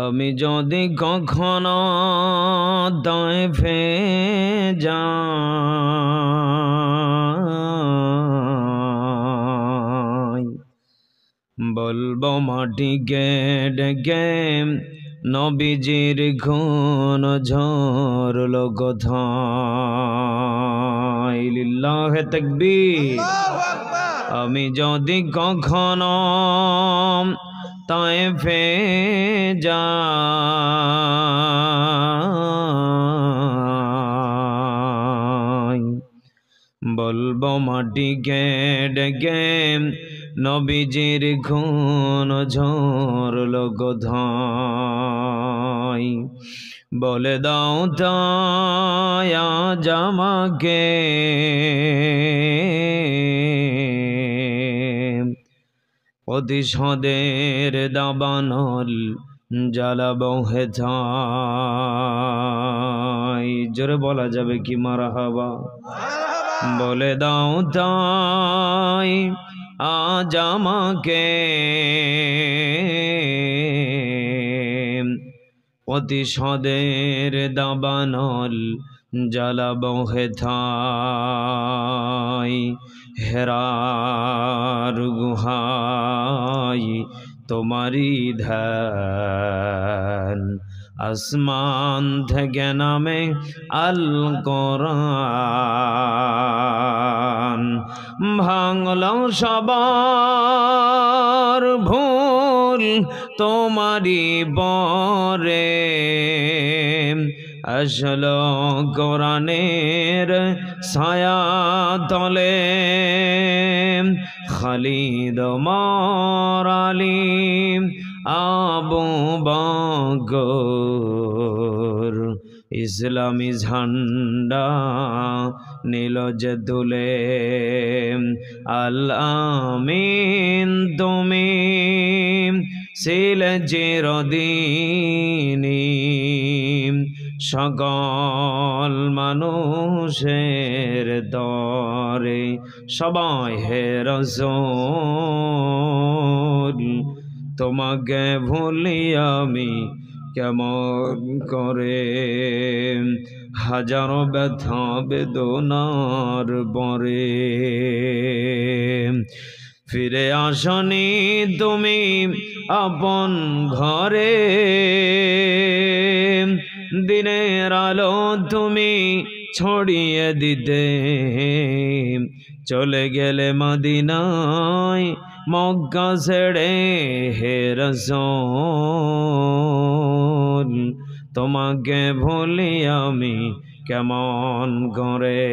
আমি যদি কখনো দায় যাই বলবো মাটিকে ডেকে নবীজির খুন ঝরলো কোথায়। লিল্লাহে তাকবীর। আমি যদি কখনো তায়েফে যাই বলবো মাটিকে ডেকে নবীজির খুন ঝরলো কোথায়। বলে দাও তাই আজ আমাকে প্রতিশোধের দাবানল জ্বালাবো হেথায়। জোরে বলা যাবে কি মারহাবা? বলে দাও তাই আজ আমাকে প্রতিশোধের দাবানল জ্বালাবো হেথায়। হেরার গুহায় তোমারি ধ্যান আসমান থেকে নামে আল কোরআন। ভাঙলো সবার ভুল তোমারি বরে আসলো কোরআনের ছায়া তলে। খালিদ ওমর আলী আবু বকর ইসলামী ঝান্ডা নীল যে তুলে। আল আমিন তুমি ছিলে চিরদিনী সকল মানুষের তরে। সবাই হে রাসূল তোমাকে ভুলি আমি কেমন করে। হাজারো ব্যথা বেদনার পরে ফিরে আসনি তুমি আপন ঘরে। দিনের আলো তুমি ছড়িয়ে দিতে চলে গেলে মদিনায় মক্কা ছেড়ে। হে রাসূল তোমাকে ভুলি আমি কেমন করে।